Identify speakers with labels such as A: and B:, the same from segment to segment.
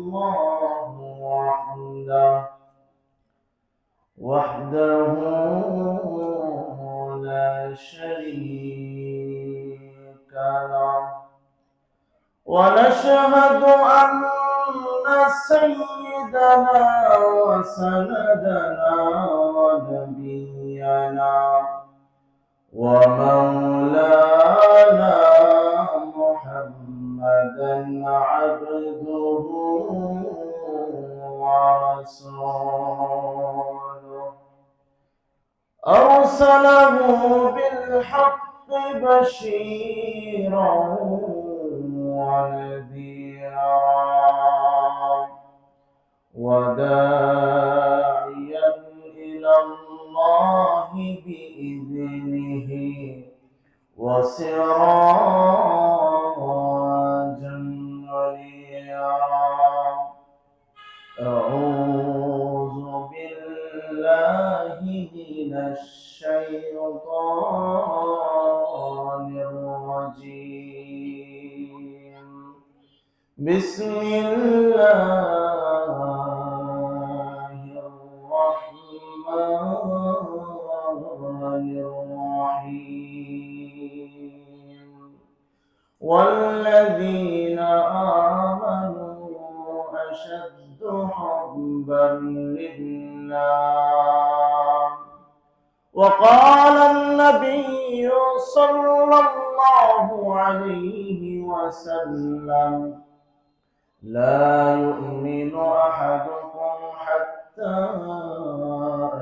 A: الله وحده لا شريك له ونشهد أن سيدنا وسندنا ونبينا ومولانا محمدا عبده ورسوله أرسله بالحق بشيرا ونذيرا وداعيا إلى الله بإذنه وسراجا منيرا أعوذ بالله من الشيطان الرجيم بسم الله الرحمن الرحيم والذين آمنوا أشد حبا لله وقال النبي صلى الله عليه وسلم لا يؤمن أحدكم حتى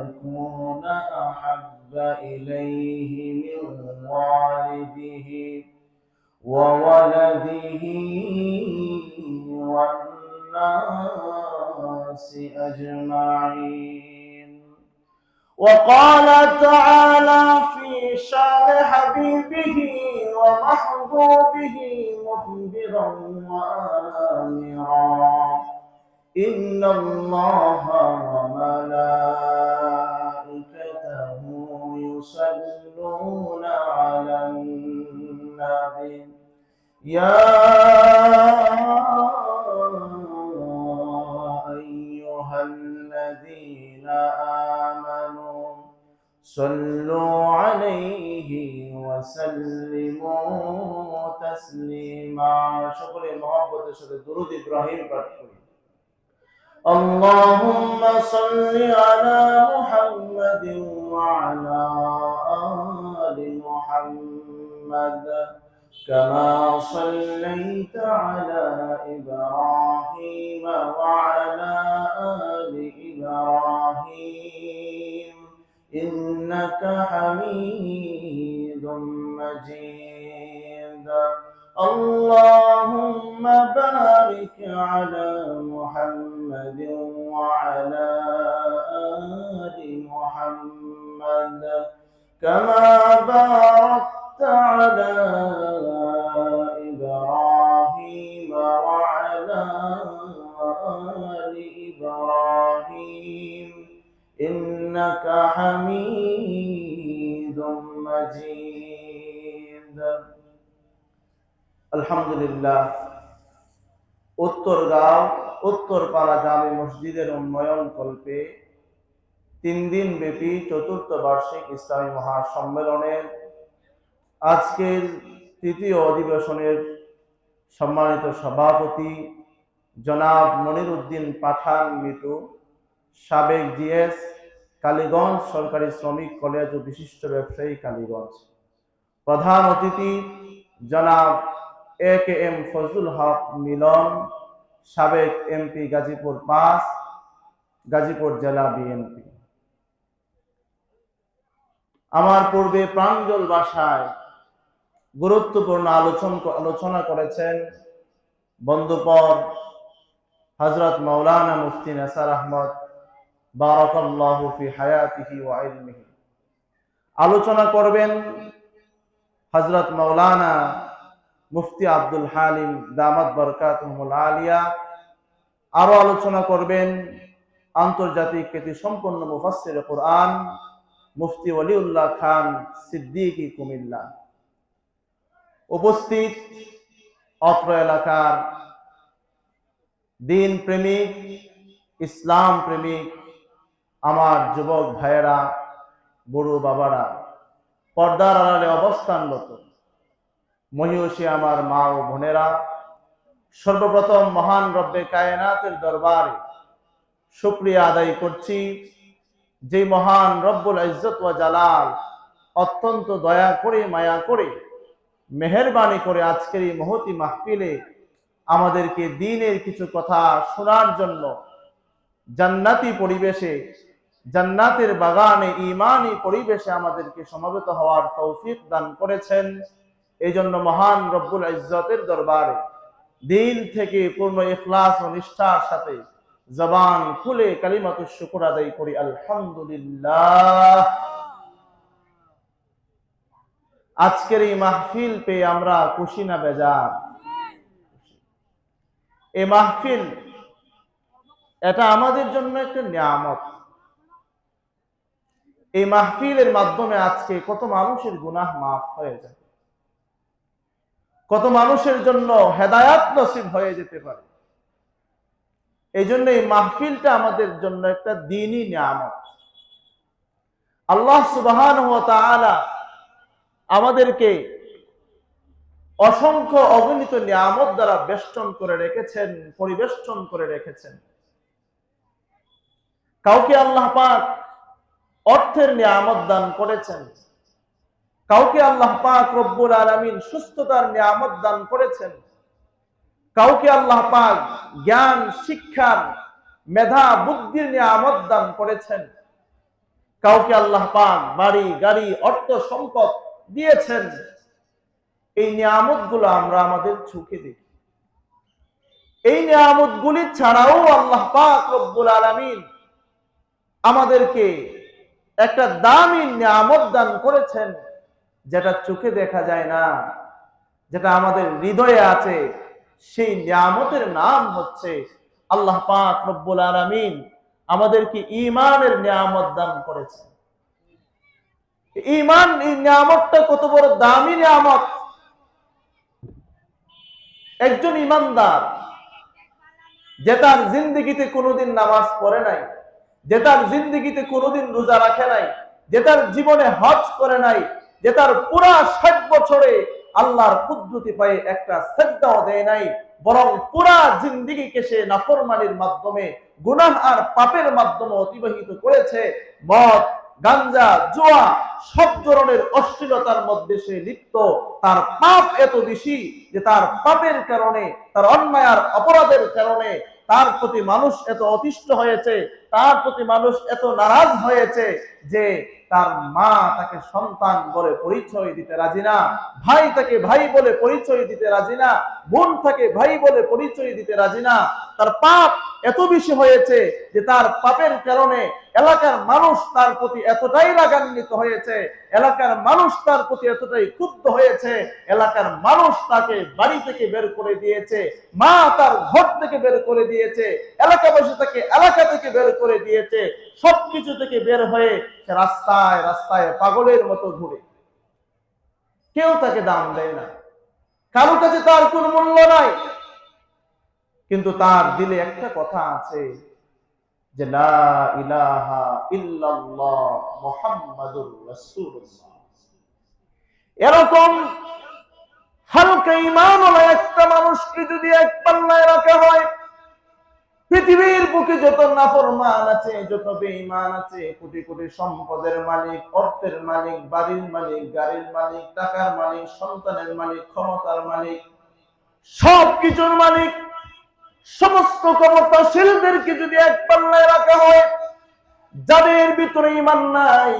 A: أكون أحب إليه من والده وولده والناس أجمعين وقال تعالى في شان حبيبه ومحبوبه مخبرا وآمرا إن الله وملائكته يصلون على النبي يا أيها الذين آمنوا صلوا عليه وسلموا تسليما شكر محبت شكر درود إبراهيم پڑھیں اللهم صل على محمد وعلى آل محمد كما صليت على إبراهيم وعلى آل إبراهيم إنك حميد مجيد اللهم بارك على محمد وعلى آل محمد كما باركت على إبراهيم وعلى آل إبراهيم إنك حميد مجيد আলহামদুলিল্লাহ উত্তরপাড়া জামে মসজিদের উন্নয়ন কল্পে 3 দিন ব্যাপী চতুর্থ বার্ষিক ইসলামী মহাসম্মেলনের আজকের তৃতীয় অধিবেশনের সম্মানিত সভাপতি জনাব মনির উদ্দিন পাঠান মিতু সাবেক জিএস কালীগঞ্জ সরকারি শ্রমিক কলেজ ও বিশিষ্ট ব্যবসায়ী কালীগঞ্জ প্রধান অতিথি জনাব একেএম ফজলুল হক মিলন সাবেক এমপি গাজীপুর 5 গাজীপুর জেলা বিএনপি আমার পূর্বে প্রাঞ্জল ভাষায় গুরুত্বপূর্ণ আলোচনা করেছেন বন্ধুপর হযরত মাওলানা মুফতি নেসার আহমদ বারাকাল্লাহু ফি হায়াতিহি ওয়া ইলমিহি আলোচনা করবেন হযরত মাওলানা মুফতি আব্দুল হালিম দামাত বরকাতুহুল আলিয়া আরো আলোচনা করবেন আন্তর্জাতিক খ্যাতি সম্পন্ন মুফাসসির কুরআন মুফতি ওলিউল্লাহ খান সিদ্দিকী কুমিল্লা উপস্থিত অত্র এলাকার দিন প্রেমিক, ইসলাম প্রেমিক আমার যুবক ভাইয়েরা, বুড়ো বাবারা, পর্দার আড়ালে অবস্থানরত মহিষী আমার মা ও বোনেরা, সর্বপ্রথম মহান রব্বে কায়নাতের দরবারে শুকরিয়া আদায় করছি, যে মহান রব্বুল ইজ্জত ওয়া জালাল অত্যন্ত দয়া করে, মায়া করে, মেহেরবানি করে আজকের এই মহতি মাহফিলে আমাদেরকে দ্বীনের কিছু কথা শোনার জন্য জান্নাতি পরিবেশে, জান্নাতের বাগানে, ঈমানি পরিবেশে আমাদেরকে সমবেত হওয়ার তৌফিক দান করেছেন। এই জন্য মহান রব্বুল ইজ্জতের দরবারে দিল থেকে পূর্ণ ইখলাস ও নিষ্ঠার সাথে জবান খুলে কালিমাতুশ শুকর আদায় করি, আলহামদুলিল্লাহ। আজকের এই মাহফিল পেয়ে আমরা খুশি না বেজার? এই মাহফিল এটা আমাদের জন্য একটা নিয়ামত। এই মাহফিলের মাধ্যমে আজকে কত মানুষের গুনাহ মাফ হয়ে যায়, কত মানুষের জন্য হেদায়াত নসিব হয়ে যেতে পারে। এই জন্য এই মাহফিলটা আমাদের জন্য একটা দ্বীনি নিয়ামত। আল্লাহ সুবহানাহু ওয়া তাআলা আমাদেরকে অসংখ্য অগণিত নিয়ামত দ্বারা বেষ্টন করে রেখেছেন, পরিবেষ্টন করে রেখেছেন। কাউকে আল্লাহ পাক অর্থের নিয়ামত দান করেছেন, কাউকে আল্লাহ পাক রব্বুল আলামিন সুস্থতার নিয়ামত দান করেছেন, কাউকে আল্লাহ পাক জ্ঞান, শিক্ষার, মেধা, বুদ্ধির নিয়ামত দান করেছেন, কাউকে আল্লাহ পাক বাড়ি, গাড়ি, অর্থ, সম্পদ দিয়েছেন। এই নিয়ামতগুলো আমরা আমাদের চোখে দেখি। এই নিয়ামতগুলি ছাড়াও আল্লাহ পাক রব্বুল আলামিন আমাদেরকে একটা দামি নিয়ামত দান করেছেন, যেটা চোখে দেখা যায় না, যেটা আমাদের হৃদয়ে আছে। সেই নিয়ামতের নাম হচ্ছে আল্লাহ পাক রব্বুল আলামিন আমাদেরকে ঈমানের নিয়ামত দান করেছেন। ঈমান, এই নিয়ামতটা কত বড় দামি নিয়ামত। একজন ঈমানদার যে তার জিন্দেগিতে কোনোদিন নামাজ পড়ে নাই, যে তার জিন্দেগিতে কোনোদিন রোজা রাখে নাই, যে তার জীবনে হজ করে নাই, যে তার পুরা 60 বছরে আল্লাহর কুদরতি পায়ে একটা সিজদাও দেয় নাই, বরং পুরা জিন্দেগিকে সে নাফরমানির মাধ্যমে, গুনাহ আর পাপের মাধ্যমে অতিবাহিত করেছে। মদ, গাঞ্জা, জুয়া, সব ধরনের অশ্লীলতার মধ্যে সে লিপ্ত। তার পাপ এত বেশি যে তার পাপের কারণে, তার অন্যায় আর অপরাধের কারণে তার প্রতি মানুষ এত অতিষ্ঠ হয়েছে, তার প্রতি মানুষ এত নারাজ হয়েছে যে তার মা তাকে সন্তান বলে পরিচয় দিতে রাজি না, ভাই তাকে ভাই বলে পরিচয় দিতে রাজি না, বোন তাকে ভাই বলে পরিচয় দিতে রাজি না। তার পাপ এত বেশি হয়েছে যে তার পাপের কারণে এলাকার মানুষ তার প্রতি এতটাই রাগান্বিত হয়েছে, এলাকার মানুষ তার প্রতি এতটাই ক্ষুব্ধ হয়েছে, এলাকার মানুষ তাকে বাড়ি থেকে বের করে দিয়েছে, মা তার ঘর থেকে বের করে দিয়েছে, এলাকাবাসী তাকে এলাকা থেকে বের করে দিয়েছে, সবকিছু থেকে বের হয়ে সে রাস্তায় রাস্তায় পাগলের মতো ঘুরে। কেউ তাকে দাম দেয় না, কারো কাছে তার কোনো মূল্য নাই। কিন্তু তার দিলে একটা কথা আছে যে লা ইলাহা ইল্লাল্লাহ মুহাম্মাদুর রাসূলুল্লাহ। এরকম হালকা ঈমানওয়ালা একটা মানুষকে যদি এক পাল্লায় রাখা হয়, পৃথিবীর বুকে যত নাফরমান আছে, যত বেঈমান আছে, কোটি কোটি সম্পদের মালিক, অর্থের মালিক, বাড়ির মালিক, গাড়ির মালিক, টাকার মালিক, সন্তানের মালিক, ক্ষমতার মালিক, সবকিছুর মালিক, সমস্ত ক্ষমতাশীলদেরকে যদি এক পাল্লায় রাখা হয়, যাদের ভিতরে ঈমান নাই,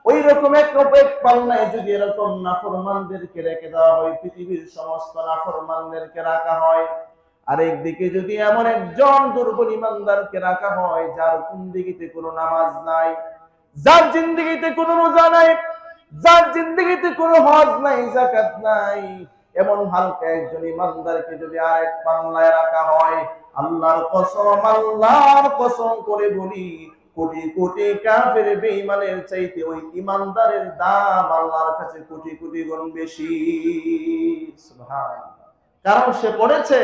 A: ওই রকম এক পাল্লায় যদি এরকম নাফরমানদেরকে রেখে দেওয়া হয়, পৃথিবীর সমস্ত নাফরমানদেরকে রাখা হয়, আরেকদিকে যদি এমন একজন দুর্বল ঈমানদারকে রাখা হয়, যার জিন্দেগিতে কোনো নামাজ নাই, যার জিন্দেগিতে কোনো রোজা নাই, যার জিন্দেগিতে কোনো হজ নাই, যাকাত নাই, এমন হালকা একজন ঈমানদারকে যদি আরেক পাল্লায় রাখা হয়, আল্লাহর কসম করে বলি, কোটি কোটি কাফের বেঈমানের চাইতে ওই ঈমানদারের দাম আল্লাহর কাছে কোটি কোটি গুণ বেশি। সুবহানাল্লাহ। কারণ সে পড়েছে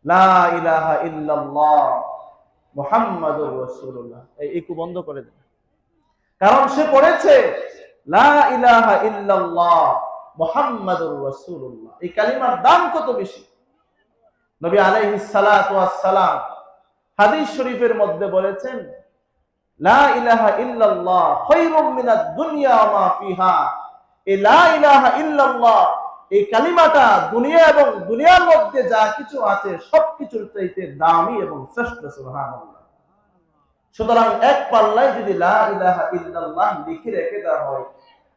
A: লা ইলাহা ইল্লাল্লাহ মুহাম্মাদুর রাসূলুল্লাহ। এই ইকু বন্ধ করে দেন, কারণ সে পড়েছে লা ইলাহা ইল্লাল্লাহ মুহাম্মাদুর রাসূলুল্লাহ। এই কালিমার দাম কত বেশি। নবী আলাইহিস সালাতু ওয়াস সালাম হাদিস শরীফের মধ্যে বলেছেন, লা ইলাহা ইল্লাল্লাহ খায়রুম মিনাদ দুনিয়া ওয়া মা ফিহা। এই লা ইলাহা ইল্লাল্লাহ, এই কালিমাটা দুনিয়া এবং দুনিয়ার মধ্যে যা কিছু আছে সবকিছুর চাইতে দামি এবং শ্রেষ্ঠ। সুবহানাল্লাহ। সুতরাং এক পাল্লায় যদি লা ইলাহা ইল্লাল্লাহ লিখে রেখে দেওয়া হয়,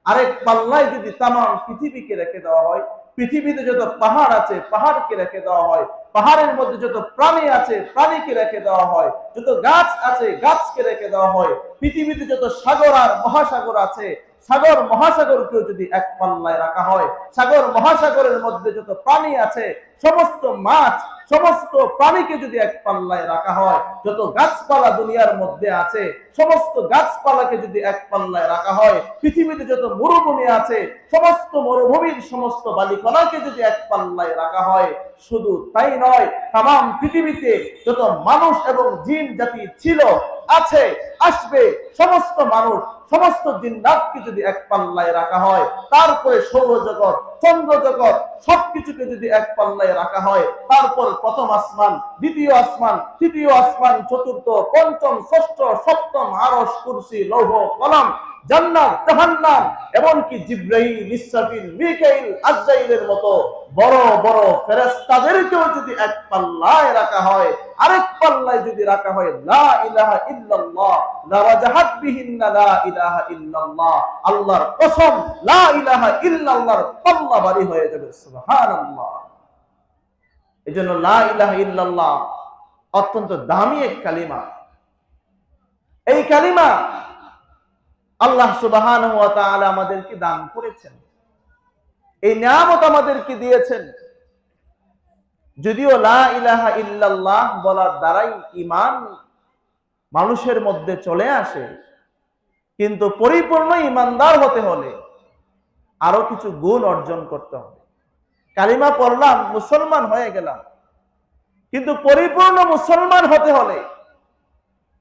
A: আরেক পাল্লায় যদি তামাম পৃথিবীকে রেখে দেওয়া হয়, পৃথিবীতে যত পাহাড় আছে পাহাড়কে রেখে দেওয়া হয়, পাহাড়ের মধ্যে যত প্রাণী আছে প্রাণীকে রেখে দেওয়া হয়, যত গাছ আছে গাছকে রেখে দেওয়া হয়, পৃথিবীতে যত সাগর আর মহাসাগর আছে সাগর মহাসাগরকেও যদি এক পাল্লায় রাখা হয়, সাগর মহাসাগরের মধ্যে যত প্রাণী আছে সমস্ত মাছ সমস্ত প্রাণীকে যদি এক পাল্লায় রাখা হয়, যত গাছপালা দুনিয়ার মধ্যে আছে সমস্ত গাছপালাকে যদি এক পাল্লায় রাখা হয়, পৃথিবীতে যত মরুভূমি আছে সমস্ত মরুভূমির সমস্ত বালিকণাকে যদি এক পাল্লায় রাখা হয়, শুধু তাই নয়, তাম পৃথিবীতে যত মানুষ এবং জিন জাতি ছিল আছে আসবে সমস্ত মানুষ সমস্ত জিন্নাতকে যদি এক পাল্লায় রাখা হয়, তারপরে সৌরজগৎ চন্দ্র জগৎ সবকিছুকে যদি এক পাল্লায় রাখা হয়, তারপর প্রথম আসমান দ্বিতীয় আসমান তৃতীয় আসমান চতুর্থ পঞ্চম ষষ্ঠ সপ্তম আরশ কুরসি লৌহ কলম জান্নাত জাহান্নাম এমনকি জিবরাইল ইসরাফিল মিকাইল আজরাইলের মতো বড় বড় ফেরেশতাদেরকেও যদি এক পাল্লায় রাখা হয়, আরেক পাল্লায় যদি রাখা হয় লা ইলাহা ইল্লাল্লাহ লা ওয়াজাহাত বিহিন্না লা ইলাহা ইল্লাল্লাহ, আল্লাহর কসম লা ইলাহা ইল্লাল্লাহর পাল্লা ভারী হয়ে যাবে। সুবহানাল্লাহ। এজন্য লা ইলাহা ইল্লাল্লাহ অত্যন্ত দামি এক কালিমা। এই কালিমা আল্লাহ সুবহানাহু ওয়া তাআলা আমাদেরকে দান করেছেন, এই নিয়ামত আমাদেরকে দিয়েছেন। যদিও লা ইলাহা ইল্লাল্লাহ বলার দ্বারাই ঈমান মানুষের মধ্যে চলে আসে, কিন্তু পরিপূর্ণ ঈমানদার হতে হলে আরো কিছু গুণ অর্জন করতে হবে। কালিমা পড়লাম মুসলমান হয়ে গেলাম, কিন্তু পরিপূর্ণ মুসলমান হতে হলে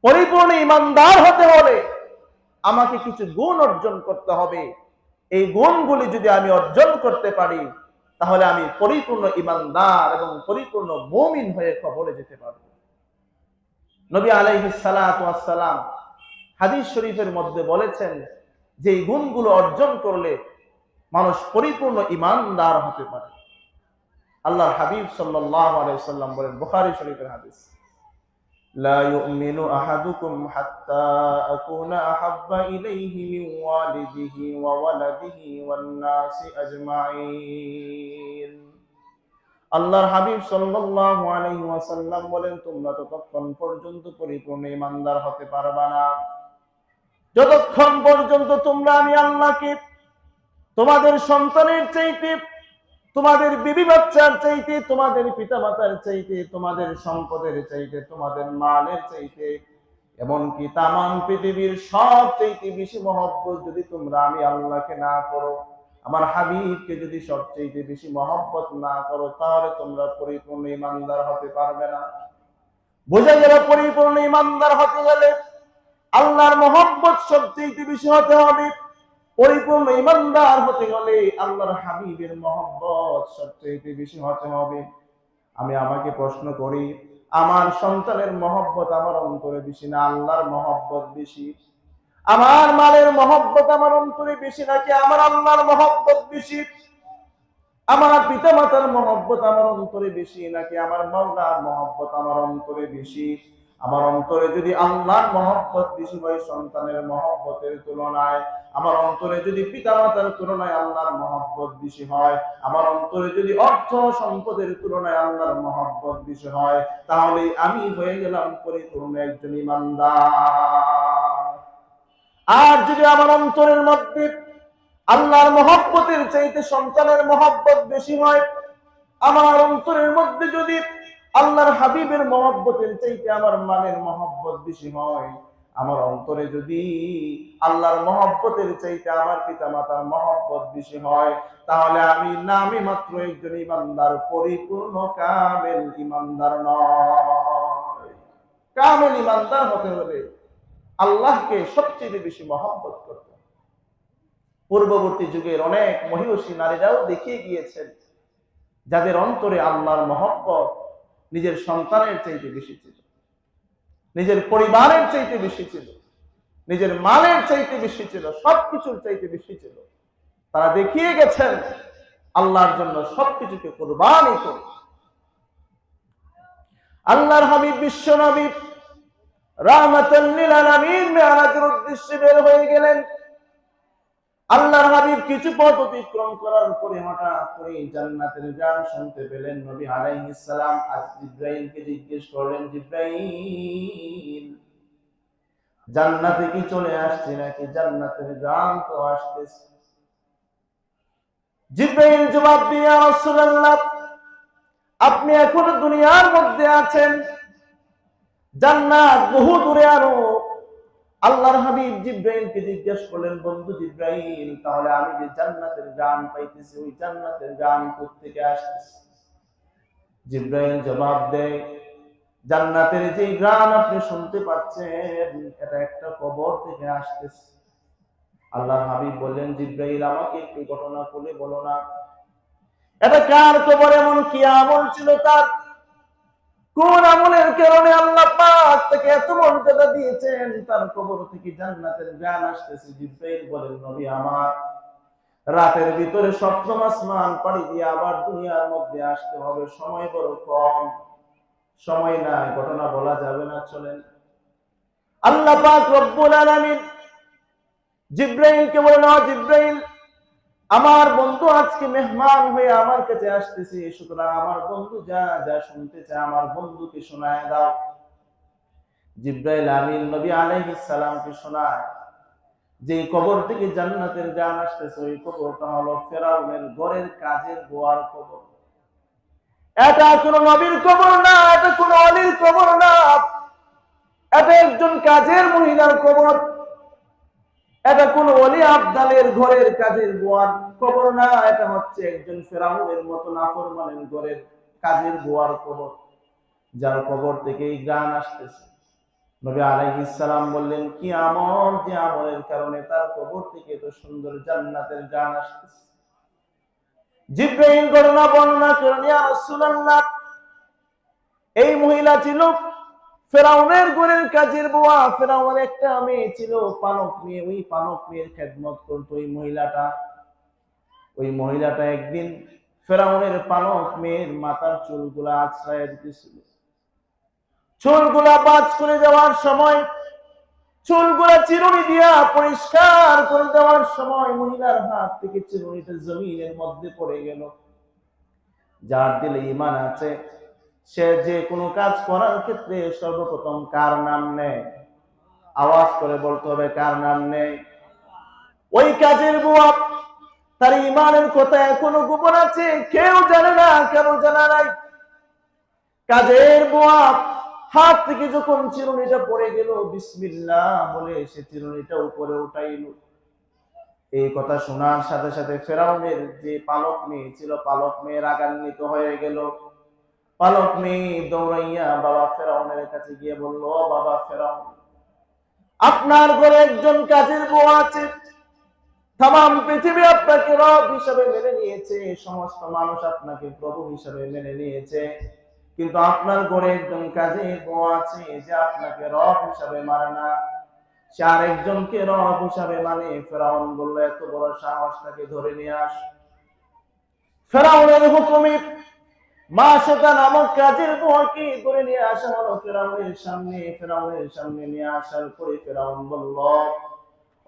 A: পরিপূর্ণ ঈমানদার হতে হলে আমাকে কিছু গুণ অর্জন করতে হবে। এই গুণগুলি যদি আমি অর্জন করতে পারি, তাহলে আমি পরিপূর্ণ ঈমানদার এবং পরিপূর্ণ মুমিন হয়ে কবরে যেতে পারব। নবী আলাইহিস সালাতু ওয়াস সালাম হাদিস শরীফের মধ্যে বলেছেন যে এই গুণগুলো অর্জন করলে মানুষ পরিপূর্ণ ঈমানদার হতে পারে। আল্লাহর হাবিব সাল্লাল্লাহু আলাইহি ওয়াসাল্লাম বলেন, বুখারী শরীফের হাদিস, লা ইউমিনু আহাদুকুম হাত্তা আকুনা আহাব্বা ইলাইহি মিন ওয়ালিদিহি ওয়া ওয়ালাদিহি ওয়ান নাসি আজমাইন। আল্লাহর হাবিব সাল্লাল্লাহু আলাইহি ওয়াসাল্লাম বলেন, তোমরা ততক্ষণ পর্যন্ত পরিপূর্ণ ঈমানদার হতে পারবা না যতক্ষণ পর্যন্ত তোমরা আমি আল্লাহকে তোমাদের সন্তানের চাইতে, তোমাদের বিবি বাচ্চার চাইতে, তোমাদের পিতামাতার চাইতে, তোমাদের সম্পদের চাইতে, তোমাদের মালের চাইতে, এমনকি তামাম পৃথিবীর সব চাইতে বেশি মহব্বত যদি তোমরা আমি আল্লাহকে না করো, আমার হাবিবকে যদি সবচেয়ে বেশি মহব্বত না করো, তাহলে তোমরা পরিপূর্ণ ঈমানদার হতে পারবে না। বোঝা গেল পরিপূর্ণ ঈমানদার হতে গেলে আল্লাহর মহব্বত সবচেয়ে বেশি হতে হবে। পরিপূর্ণ ঈমানদার হতে গেলে আল্লাহর হাবিবের মহব্বত সবচেয়ে বেশি হতে হবে। আমি আমাকে প্রশ্ন করি, আমার সন্তানের মহব্বত আমার অন্তরে বেশি না আল্লাহর মহব্বত বেশি? আমার মালের মহব্বত আমার অন্তরে বেশি নাকি আমার আল্লাহর মহব্বত বেশি? আমার পিতামাতার মহব্বত আমার অন্তরে বেশি নাকি আমার মাওলার মহব্বত আমার অন্তরে বেশি? আমার অন্তরে যদি আল্লাহর মহব্বত বেশি হয় সন্তানের মহব্বতের তুলনায়, আমার অন্তরে যদি পিতামাতার তুলনায় আল্লাহর মহব্বত বেশি হয়, আমার অন্তরে যদি অর্থ সম্পদের তুলনায় আল্লাহর মহব্বত বেশি হয়, তাহলে আমি হয়ে গেলাম পরিপূর্ণ একজন ঈমানদার। আর যদি আমার অন্তরের মধ্যে আল্লাহর মহব্বতের চাইতে সন্তানের মহব্বত বেশি হয়, আমার অন্তরের মধ্যে যদি আল্লাহর হাবিবের মহব্বতের চাইতে আমার মানের মহব্বত বেশি হয়, আমার অন্তরে যদি আল্লাহর মহব্বতের চাইতে আমার পিতামাতার মহব্বত বেশি হয়, তাহলে আমি নামে মাত্র একজন ইমানদার, পরিপূর্ণ কামেল ইমানদার নয়। কামেল ইমানদার হতে হলে আল্লাহকে সবচেয়ে বেশি মহব্বত করতে হবে। পূর্ববর্তী যুগের অনেক মহিষী নারীরাও দেখিয়ে গিয়েছেন যাদের অন্তরে আল্লাহর মহব্বত নিজের সন্তানের চাইতে বেশি ছিল, নিজের পরিবারের চাইতে বেশি ছিল, নিজের মালের চাইতে বেশি ছিল, সবকিছুর চাইতে বেশি ছিল। তারা দেখিয়ে গেছেন আল্লাহর জন্য সবকিছুকে কুরবানি করে। আল্লাহর হাবিব বিশ্ব নবী রাহমাতাল লিল আলামিন মেরাজের উদ্দেশ্যে বের হয়ে গেলেন। আল্লাহর হাবিব কিছু পথ অতিক্রম করার পরে হঠাৎ করে জান্নাতের গান শুনতে পেলেন। নবী আলাইহিস সালাম জিবরাইলকে জিজ্ঞেস করলেন, জিবরাইল, জান্নাতে কি চলে আসছে নাকি জান্নাতের গান তো আসতেছে? জিবরাইল জবাব দিয়ে, ইয়া রাসূলুল্লাহ, আপনি এখনো দুনিয়ার মধ্যে আছেন, জান্নাত বহু দূরে আরো। আল্লাহর হাবিব জিবরাইলকে জিজ্ঞেস করলেন, বন্ধু জিবরাইল, তাহলে আমি যে জান্নাতের গান পাইতেছি, ওই জান্নাতের গান কোত্থেকে আসতেছে? জিবরাইল জবাব দেয়, জান্নাতের যে গান আপনি শুনতে পাচ্ছেন, এটা একটা কবর থেকে আসতেছে। আল্লাহর হাবিব বললেন, জিবরাইল, আমাকে একটু ঘটনা খুলে বলো না, এটা কার কবর? এমন কি আমল ছিল তার? কোন আমলের কারণে আল্লাহ পাক তাকে এত মর্যাদা দিয়েছেন, তার কবর থেকে জান্নাতের গান আসতেছে? জিবরাইল বলেন, নবী আমার, রাতের ভিতরে সপ্তম আসমান পাড়ি দিয়ে আবার দুনিয়ার মধ্যে আসতে হবে, সময় বড় কম, সময় নাই, ঘটনা বলা যাবে না, চলেন। আল্লাহ পাক রব্বুল আলামিন জিবরাইলকে বলেন, জিবরাইল, আমার বন্ধু আজকে মেহমান হয়ে আমার কাছে আসতেছে, সুতরাং আমার বন্ধু যা যা শুনতে চায় আমার বন্ধুকে শোনায় দাও। জিবরাইল আমিন নবী আলাইহিস সালামকে শোনায় যে কবর থেকে জান্নাতের গান আসতেছে, ওই কবরটা হলো ফেরাউনের ঘরের কাজের গোয়ার কবর। এটা কোনো নবীর কবর না, এটা কোনো ওলির কবর না, এটা একজন কাজের মহিলার কবর। এটা কোন ওলি আবদালের ঘরের কাজের গোয়ার কবর না, এটা হচ্ছে একজন ফেরাউনের মতো নাফরমানের ঘরের কাজের গোয়ার কবর, যার কবর থেকে এই গান আসতেছে। নবী আলাইহিস সালাম বললেন, কি আমল যে আমলের কারণে তার কবর থেকে এত সুন্দর জান্নাতের গান আসতেছে? জিবরাইল ঘটনা বর্ণনা করেন, ইয়া রাসূলুল্লাহ, এই মহিলা ছিল ফেরাউনের ঘরের কাজের বুয়া। ফেরাউনের একটা মেয়ে ছিল পালক মেয়ে, ওই পালক মেয়ের খেদমত করতো ওই মহিলাটা। ওই মহিলাটা একদিন ফেরাউনের পালক মেয়ের মাথার চুলগুলা আছড়াইয়া দিতেছিল। চুলগুলা বাজ করে দেওয়ার সময়, চুলগুলা চিরুনি দিয়া পরিষ্কার করে দেওয়ার সময় মহিলার হাত থেকে চিরুনিটা জমিনের মধ্যে পড়ে গেল। যার দিলে ঈমান আছে সে যে কোনো কাজ করার ক্ষেত্রে সর্বপ্রথম কার নাম নেয়? আওয়াজ করে বলতে হবে, কার নাম নেয়? ওই কাজের বুয়া, তার ঈমানের কথা এখনো গোপন আছে, কেউ জানে না, কেন জানা নাই। কাজের বুয়া হাত থেকে যখন চিরুনিটা পড়ে গেল, বিসমিল্লাহ বলে সে চিরুনিটা উপরে উঠাইল। এই কথা শোনার সাথে সাথে ফেরাউনের যে পালক মেয়ে ছিল, পালক মেয়ে রাগান্বিত হয়ে গেল। পালক মেয়ে দৌড়াইয়া বাবা ফেরাউনের কাছে গিয়ে বলল, বাবা ফেরাউন, আপনার ঘরে একজন কাজের বউ আছে, তাম পৃথিবী আপনাকে রব হিসাবে মেনে নিয়েছে, সমস্ত মানুষ আপনাকে প্রভু হিসাবে মেনে নিয়েছে, কিন্তু আপনার ঘরে একজন কাজের বউ আছে যে আপনাকে রব হিসাবে মানে না, সে আরেকজনকে রব হিসাবে মানে। ফেরাউন বলল, এত বড় সাহস, তাকে ধরে নিয়ে আস। ফেরাউনের হুকুমে মাশাতা নামক কাজের বুয়াকে ধরে নিয়ে আসা হলো ফেরাউনের সামনে। ফেরাউনের সামনে নিয়ে আসার পরে ফেরাউন বলল,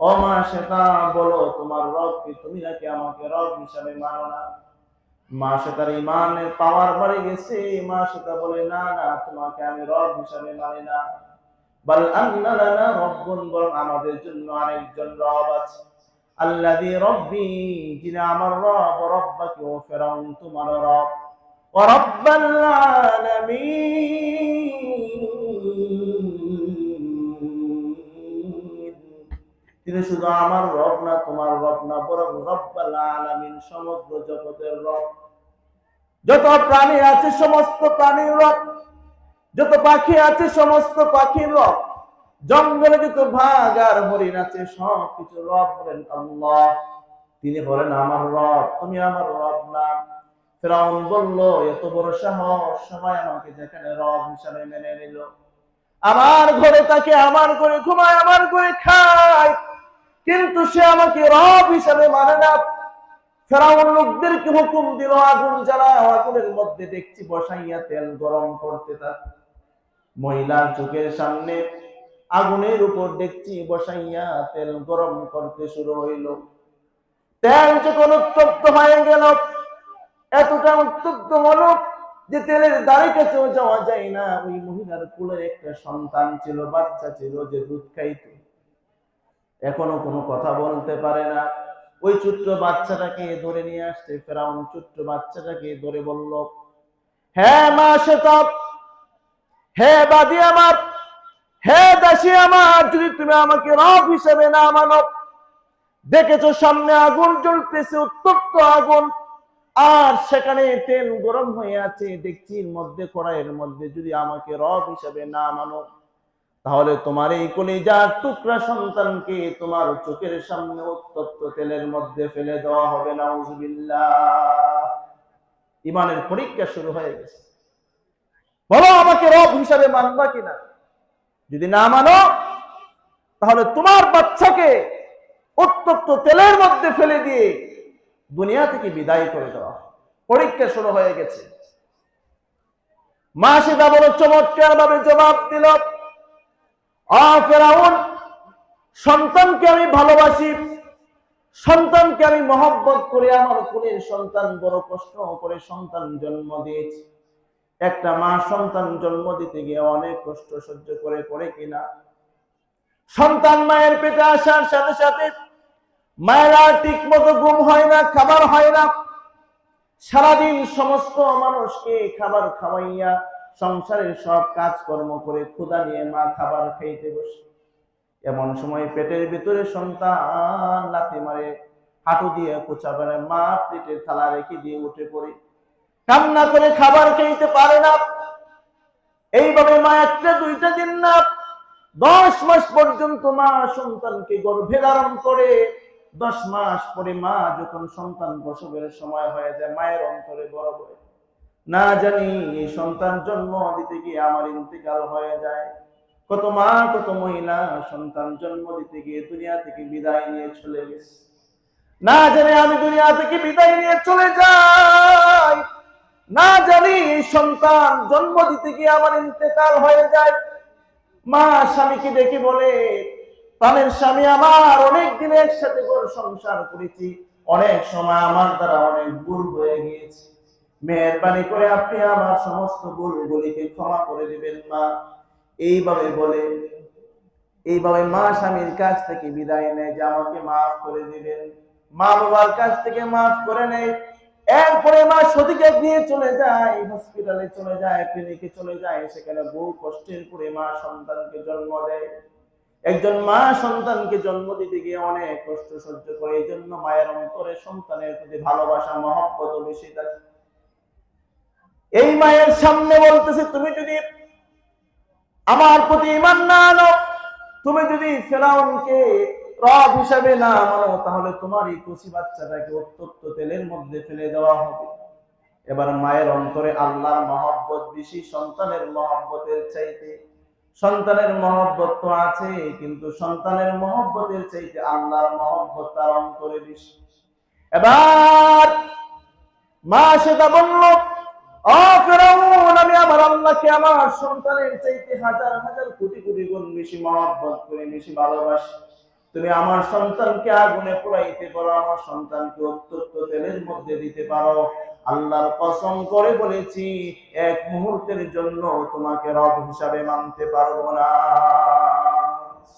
A: ও মাশাতা, বলো তোমার রব কি? তুমি নাকি আমাকে রব হিসাবে মানো না? মাশাতার ঈমানের পাওয়ার বাড়ে গেছে। মাশাতা বলে, না না, তোমাকে আমি রব হিসাবে মানি না, বাল আন্না লানা রব্বুন, বরং আমাদের জন্য আরেকজন রব আছে। আল্লাযী রব্বি, যিনি আমার রব, রব্বাকি, ও ফেরাউন তোমার রব, ورب العالمين। তিনি শুধু আমার রব না, তোমার রব না, বরং রব্বুল আলামিন, সমগ্র জগতের রব। যত প্রাণী আছে সমস্ত প্রাণীর রব, যত পাখি আছে সমস্ত পাখির রব, জঙ্গলে যত বাঘ আর হরিণ আছে সবকিছু রব বলেন আল্লাহ। তিনি বলেন আমার রব, তুমি আমার রব না। ফিরআউন বলল, এত বড় সাহস, সবাই আমাকে যেখানে রব হিসাবে মেনে নিল, আমার ঘরে থাকে, আমার ঘরে ঘুমায়, আমার ঘরে খায়, কিন্তু সে আমাকে রব হিসাবে মানে না। ফিরআউন লোকদেরকে হুকুম দিল, আগুন জ্বালাও। আগুনের মধ্যে দেখছি বসাইয়া তেল গরম করতে থাকে। মহিলার চোখের সামনে আগুনের উপর দেখছি বসাইয়া তেল গরম করতে শুরু হইল। তেল যখন উত্তপ্ত হয়ে গেল, এতটা উত্তপ্ত হলো যে তেলের দাঁড়ি কাছেও যাওয়া যায় না। ওই মহিলার কোলে একটা সন্তান ছিল, বাচ্চা ছিল, যে দুধ খাইত, এখনো কোনো কথা বলতে পারে না। ওই ছোট্ট বাচ্চাটাকে ধরে নিয়ে আসতে ফেরাউন ছোট্ট বাচ্চাটাকে ধরে বলল, হে মা শেতাব, হে বাদী আমার, হে দাসী আমার, যদি তুমি আমাকে রব হিসেবে না মানো, দেখেছো সামনে আগুন জ্বলতেছে, উত্তপ্ত আগুন, আর সেখানে তেল গরম হয়ে আছে ডেকচির মধ্যে, কড়াইয়ের মধ্যে, যদি আমাকে রব হিসেবে না মানো, তাহলে তোমার এই কলিজার টুকরা সন্তানকে তোমার চোখের সামনে উত্তপ্ত তেলের মধ্যে ফেলে দেওয়া হবে। নাউজুবিল্লাহ। ইমানের পরীক্ষা শুরু হয়ে গেছে। বলো আমাকে রব হিসাবে মানবা কিনা? যদি না মানো, তাহলে তোমার বাচ্চাকে উত্তপ্ত তেলের মধ্যে ফেলে দিয়ে দুনিয়া থেকে বিদায় করে দেওয়া। পরীক্ষা শুরু হয়ে গেছে। মা সেটা বড় চমৎকার ভাবে জবাব দিল, ফেরাউন, সন্তানকে আমি ভালোবাসি, সন্তানকে আমি মহব্বত করি, আমার কোলের সন্তান, বড় কষ্ট করে সন্তান জন্ম দিয়েছি। একটা মা সন্তান জন্ম দিতে গিয়ে অনেক কষ্ট সহ্য করে কিনা? সন্তান মায়ের পেটে আসার সাথে সাথে মায়েরা ঠিক মতো ঘুম হয় না, খাবার হয় না, সারাদিন সমস্ত মানুষকে খাবার খাওয়াইয়া সংসারের সব কাজকর্ম করে ক্ষুধা নিয়ে মা খাবার খাইতে বসে। এমন সময় পেটের ভিতরে সন্তান লাথি মারে, হাঁটু দিয়ে কোচা ফেলে, মা পেটে থালা রেখে দিয়ে উঠে পড়ে কান্না করে খাবার খেতে পারে না। এইভাবে মা একটা দুইটা দিন না, 10 মাস পর্যন্ত মা সন্তানকে গর্ভে ধারণ করে। 10 মাস পরে মা যখন সন্তান প্রসবের সময় হয়ে যায়, মায়ের অন্তরে বড় বড়, না জানি এই সন্তান জন্ম দিতে গিয়ে আমার ইন্তেকাল হয়ে যায়। কত মা, কত মহিলা সন্তান জন্ম দিতে গিয়ে দুনিয়া থেকে বিদায় নিয়ে চলে গেছে। না জানি আমি দুনিয়া থেকে বিদায় নিয়ে চলে যাই, না জানি সন্তান জন্ম দিতে গিয়ে আমার ইন্তেকাল হয়ে যায়। মা স্বামীকে ডেকে বলে, প্রাণের স্বামী আমার, অনেক দিন একসাথে ঘর সংসার করেছি, অনেক সময় আমার দ্বারা অনেক ভুল হয়ে গিয়েছে, মেহেরবানি করে আপনি আমার সমস্ত ভুলগুলিকে ক্ষমা করে দিবেন মা। এইভাবে বলে, এইভাবে মা স্বামীর কাছ থেকে বিদায় নেয় যে আমাকে মাফ করে দিবেন। মা বাবার কাছ থেকে মাফ করে নেয়। এরপরে মা সতীকে নিয়ে চলে যায়, হসপিটালে চলে যায়, ক্লিনিকে চলে যায়। সেখানে বহু কষ্টের পরে মা সন্তানকে জন্ম দেয়। একজন মা সন্তানকে জন্ম দিতে গিয়ে অনেক কষ্ট সহ্য করে। এই জন্য মায়ের অন্তরে সন্তানের প্রতি ভালোবাসা, মহব্বত বেশি থাকে। এই মায়ের সামনে বলতেছে, তুমি যদি আমার প্রতি ঈমান না আনো, তুমি যদি ফিরআউনকে রব হিসাবে না মানো, তাহলে তোমার এই কুচি বাচ্চাটাকে উত্তপ্ত তেলের মধ্যে ফেলে দেওয়া হবে। এবার মায়ের অন্তরে আল্লাহর মহব্বত বেশি সন্তানের মহব্বতের চাইতে। সন্তানের মহব্বত তো আছে, কিন্তু সন্তানের মহব্বতের চাইতে আল্লাহর মহব্বত তার অন্তরে বেশি। এবার মা সেটা বলল, ফিরআউন, আমি আমার আল্লাহকে আমার সন্তানের চাইতে হাজার হাজার কোটি কোটি গুণ বেশি মহব্বত করি, বেশি ভালোবাসি। তুমি আমার সন্তানকে আগুনে পোড়াইতে পারো, আমার সন্তানকে উত্তপ্ত তেলের মধ্যে দিতে পারো, আল্লাহর কসম করে বলেছি, এক মুহূর্তের জন্য তোমাকে রব হিসাবে মানতে পারবো না।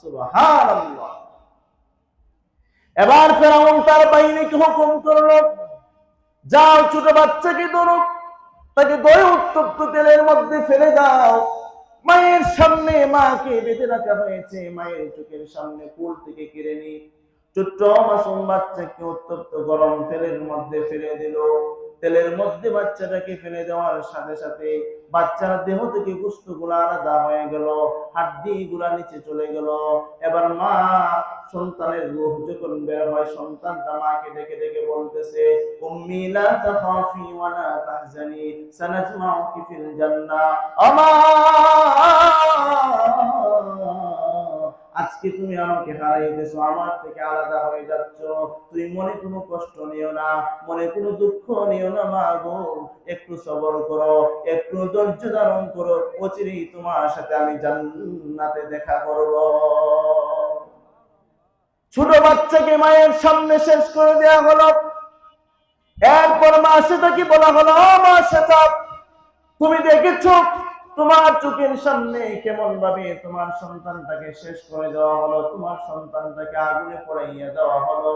A: সুবহানাল্লাহ। এবার ফিরআউন তার বাহিনীকে হুকুম করলো, যাও ছোট বাচ্চাকে ধরো, তাকে ধরে উত্তপ্ত তেলের মধ্যে ফেলে দাও। মায়ের সামনে মাকে বেঁধে রাখা হয়েছে, মায়ের চোখের সামনে কোল থেকে কেড়ে নিয়ে ছোট্ট মাসুম বাচ্চাকে উত্তপ্ত গরম তেলের মধ্যে ফেলে দিল। তেলের মধ্যে বাচ্চাটাকে ফেলে দেওয়ার সাথে সাথে বাচ্চার দেহ থেকে গোশতগুলো আলাদা হয়ে গেল, হাড্ডি গুলা নিচে চলে গেল। এবার মা সন্তানের রূহ যখন বের হয়, সন্তানটা মাকে ডেকে ডেকে বলতেছে, উম্মি লা তাখাফি ওয়া লা তাহজানি সানাজমাউকি ফিল জান্নাহ। আমা, আজকে তুমি আমাকে হারাইতেছো, আমার থেকে আলাদা হয়ে যাচ্ছ, তুমি মনে কোনো কষ্ট নিও না, মনে কোনো দুঃখ নিও না মা গো, একটু সবর করো, একটু ধৈর্য ধারণ করো, অচিরেই তোমার সাথে আমি জান্নাতে দেখা করব। ছোট বাচ্চাকে মায়ের সামনে শেষ করে দেওয়া হলো। এরপর মা সেটাকে বলা হলো, মা সেটা তুমি দেখেছো তোমার চোখের সামনে কেমন ভাবে তোমার সন্তানটাকে শেষ করে দেওয়া হলো, তোমার সন্তানটাকে আগুনে পোড়াইয়া দেওয়া হলো।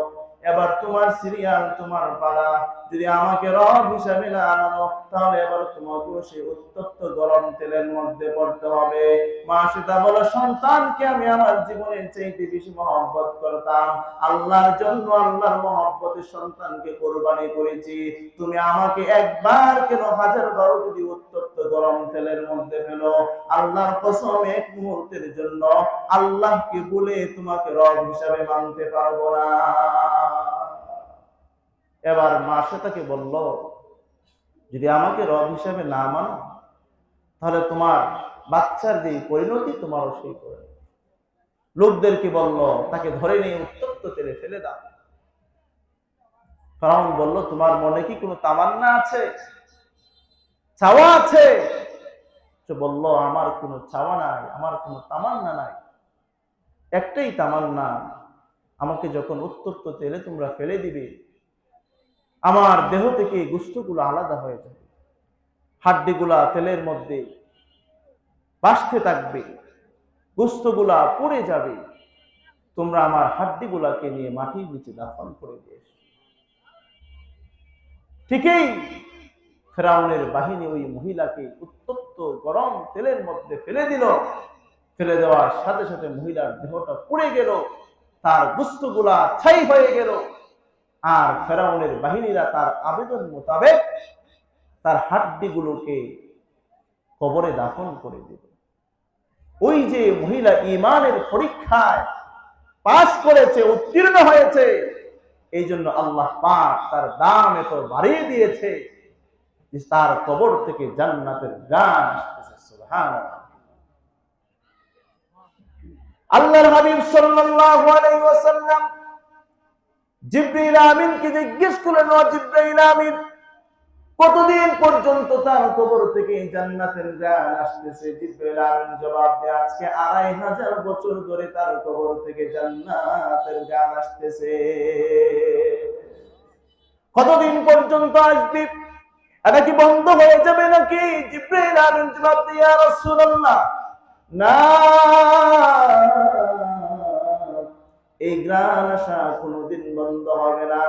A: এবার তোমার সিরিয়াল, তোমার পালা। যদি আমাকে রব হিসাবে না মানো, তাহলে এবার তোমাকেও সেই উত্তপ্ত গরম তেলের মধ্যে পড়তে হবে। মা সেটা বলো, সন্তানকে আমি আমার জীবনের চাইতে বেশি মহব্বত করতাম, আল্লাহর জন্য আল্লাহর মহব্বতে সন্তানকে কোরবানি করেছি। তুমি আমাকে একবার কেন, হাজার বারো যদি উত্তপ্ত গরম তেলের মধ্যে ফেলো, আল্লাহর কসম এক মুহূর্তের জন্য আল্লাহকে বলে তোমাকে রব হিসাবে মানতে পারবো না। এবার মা সেটাকে বলল, যদি আমাকে রব হিসাবে না মানো, তাহলে তোমার বাচ্চার যে পরিণতি তোমারও সেই করে। লোকদেরকে বলল, তাকে ধরে নিয়ে উত্তপ্ত তেলে ফেলে দাও। ফেরাউন বলল, তোমার মনে কি কোনো তামান্না আছে, চাওয়া আছে? সে বলল, আমার কোনো চাওয়া নাই, আমার কোনো তামান্না নাই, একটাই তামান্না, আমাকে যখন উত্তপ্ত তেলে তোমরা ফেলে দিবে, আমার দেহ থেকে গোশতগুলো আলাদা হয়ে যাবে, হাড্ডিগুলা তেলের মধ্যে ভাসতে থাকবে, গোশতগুলা পড়ে যাবে, তোমরা আমার হাড্ডিগুলাকে নিয়ে মাটির নিচে দাফন করে দিয়েছ। ঠিকই ফেরাউনের বাহিনী ওই মহিলাকে উত্তপ্ত গরম তেলের মধ্যে ফেলে দিল। ফেলে দেওয়ার সাথে সাথে মহিলার দেহটা পুড়ে গেল, তার গোশতগুলা ছাই হয়ে গেল। আর ফেরাউনের বাহিনীরা তার আবেদন মোতাবেক তার হাড্ডিগুলোকে কবরে দাফন করে দিল। ওই যে মহিলা ঈমানের পরীক্ষায় পাস করেছে, উত্তীর্ণ হয়েছে, এই জন্য আল্লাহ পাক তার দাম এত বাড়িয়ে দিয়েছে, তার কবর থেকে জান্নাতের গান আসতেছে। সুবহানাল্লাহ। আল্লাহর হাবিব সাল্লাল্লাহু আলাইহি ওয়াসাল্লাম জিবরিল আমিনকে জিজ্ঞেস করলেন, ও জিবরিল আমিন, কতদিন পর্যন্ত তার কবর থেকে জান্নাতের গান আসতেছে? জিবরিল আমিন জবাব দেয়, আজকে 2500 বছর ধরে তার কবর থেকে জান্নাতের গান আসতেছে। কতদিন পর্যন্ত আসবে? এটা কি বন্ধ হয়ে যাবে নাকি? জিবরিল আমিন জবাব দেয়, ইয়া রাসূলুল্লাহ, না, এই গান আসা কোনোদিন বন্ধ হবে না।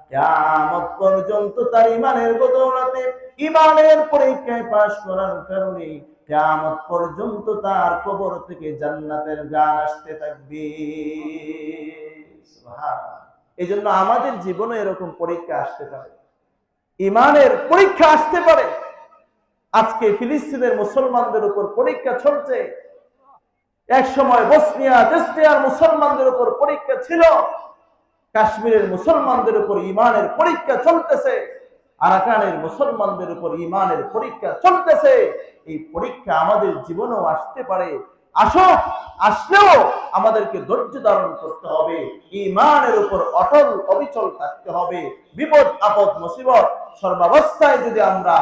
A: কিয়ামত পর্যন্ত তার ঈমানের বদৌলতে, ঈমানের পরীক্ষায় পাস করার কারণে কিয়ামত পর্যন্ত তার কবর থেকে জান্নাতের গান আসতে থাকবে। সুবহানাল্লাহ। এই জন্য আমাদের জীবনে এরকম পরীক্ষা আসতে পারে, ঈমানের পরীক্ষা আসতে পারে। আজকে ফিলিস্তিনের মুসলমানদের উপর পরীক্ষা চলছে, এক সময় বসনিয়া চেচনিয়ার মুসলমানদের উপর পরীক্ষা ছিল, কাশ্মীরের মুসলমানদের উপর ঈমানের পরীক্ষা চলতেছে, আরাকানের মুসলমানদের উপর ঈমানের পরীক্ষা চলতেছে। এই পরীক্ষা আমাদের জীবনেও আসতে পারে। আসুক, আসলেও আমাদেরকে ধৈর্য ধারণ করতে হবে, ঈমানের উপর অটল অবিচল থাকতে হবে। বিপদ আপদ মুসিবত সর্বাবস্থায় যদি আমরা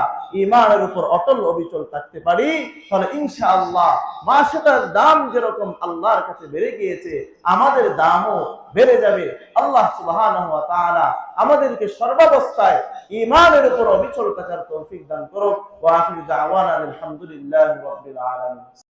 A: ঈমানের উপর অটল অবিচল থাকতে পারি, তাহলে ইনশাআল্লাহ মাসেটার দাম যেরকম আল্লাহর কাছে বেড়ে গিয়েছে, আমাদের দামও বেড়ে যাবে। আল্লাহ সুবহানাহু ওয়া তাআলা আমাদেরকে সর্বাবস্থায় ঈমানের উপর অবিচল থাকার তৌফিক দান করুক। ওয়া আখিরু দাওয়ানা আলহামদুলিল্লাহি রাব্বিল আলামিন।